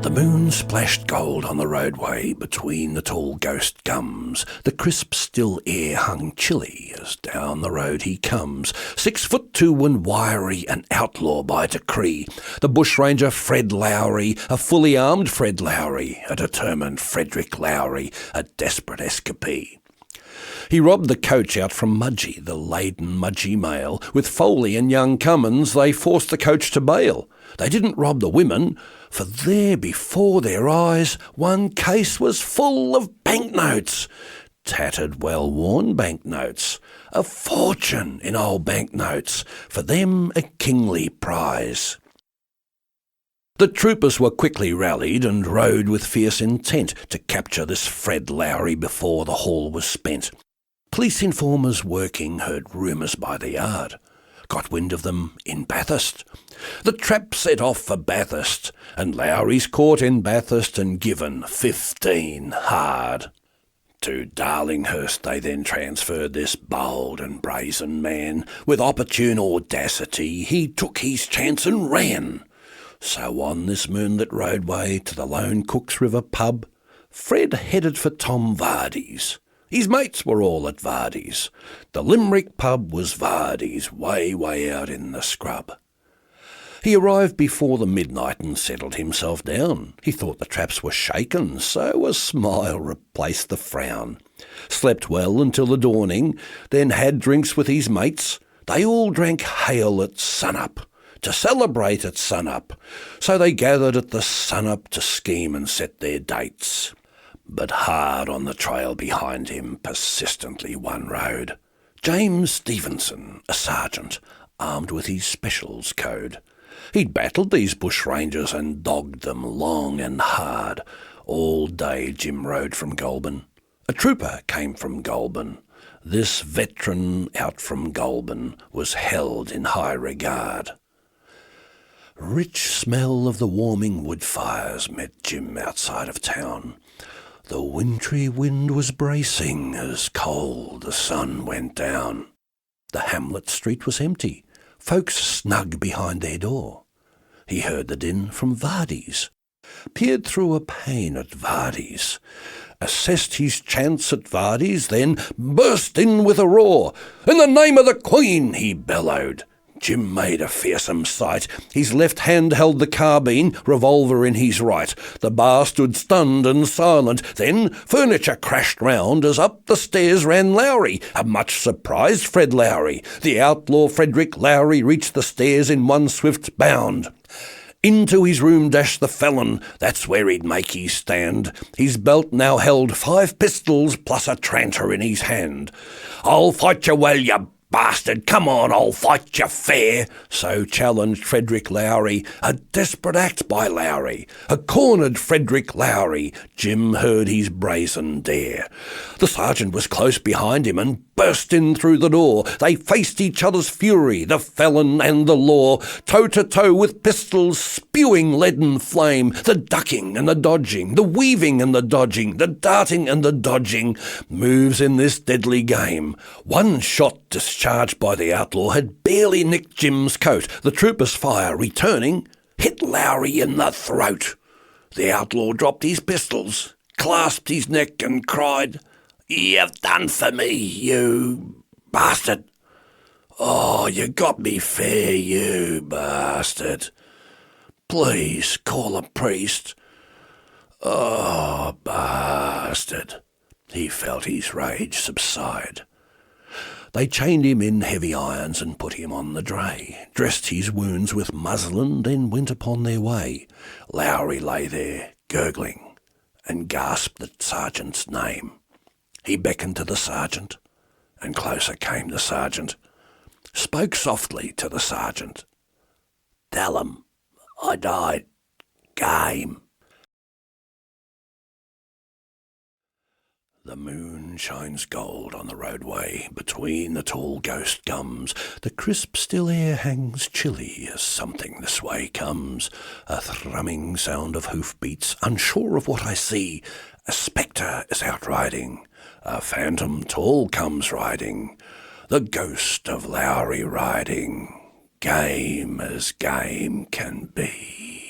The moon splashed gold on the roadway between the tall ghost gums. The crisp, still air hung chilly as down the road he comes. 6'2" and wiry, an outlaw by decree. The bushranger Fred Lowry, a fully armed Fred Lowry, a determined Frederick Lowry, a desperate escapee. He robbed the coach out from Mudgee, the laden Mudgee mail. With Foley and young Cummins, they forced the coach to bail. They didn't rob the women, for there before their eyes one case was full of banknotes. Tattered, well-worn banknotes. A fortune in old banknotes, for them a kingly prize. The troopers were quickly rallied and rode with fierce intent to capture this Fred Lowry before the haul was spent. Police informers working heard rumours by the yard. Got wind of them in Bathurst. The trap set off for Bathurst, and Lowry's caught in Bathurst and given 15 hard. To Darlinghurst they then transferred this bold and brazen man. With opportune audacity he took his chance and ran. So on this moonlit roadway to the Lone Cooks River pub, Fred headed for Tom Vardy's. His mates were all at Vardy's. The Limerick pub was Vardy's, way out in the scrub. He arrived before the midnight and settled himself down. He thought the traps were shaken, so a smile replaced the frown. Slept well until the dawning, then had drinks with his mates. They all drank ale at sunup, to celebrate at sunup. So they gathered at the sunup to scheme and set their dates. But hard on the trail behind him persistently one rode James Stevenson, a sergeant, armed with his specials code. He'd battled these bushrangers and dogged them long and hard. All day Jim rode from Goulburn. A trooper came from Goulburn. This veteran out from Goulburn was held in high regard. Rich smell of the warming wood fires met Jim outside of town. The wintry wind was bracing as cold the sun went down. The hamlet street was empty, folks snug behind their door. He heard the din from Vardy's, peered through a pane at Vardy's, assessed his chance at Vardy's, then burst in with a roar. "In the name of the Queen!" he bellowed. Jim made a fearsome sight. His left hand held the carbine, revolver in his right. The bar stood stunned and silent. Then furniture crashed round as up the stairs ran Lowry, a much surprised Fred Lowry. The outlaw Frederick Lowry reached the stairs in one swift bound. Into his room dashed the felon, that's where he'd make his stand. His belt now held 5 pistols plus a tranter in his hand. "I'll fight you well, you bastard, come on, I'll fight you fair," so challenged Frederick Lowry. A desperate act by Lowry, a cornered Frederick Lowry. Jim heard his brazen dare. The sergeant was close behind him and burst in through the door. They faced each other's fury, the felon and the law, toe to toe with pistols spewing leaden flame. The ducking and the dodging, the weaving and the dodging, the darting and the dodging, moves in this deadly game. One shot discharged by the outlaw had barely nicked Jim's coat. The trooper's fire, returning, hit Lowry in the throat. The outlaw dropped his pistols, clasped his neck and cried, "You've done for me, you bastard. Oh, you got me fair, you bastard. Please call a priest. Oh, bastard." He felt his rage subside. They chained him in heavy irons and put him on the dray, dressed his wounds with muslin, then went upon their way. Lowry lay there, gurgling, and gasped the sergeant's name. He beckoned to the sergeant, and closer came the sergeant. Spoke softly to the sergeant. "Tell 'em I died. Game." The moon shines gold on the roadway between the tall ghost gums. The crisp still air hangs chilly as something this way comes. A thrumming sound of hoofbeats, unsure of what I see. A spectre is out riding. A phantom tall comes riding. The ghost of Lowry riding. Game as game can be.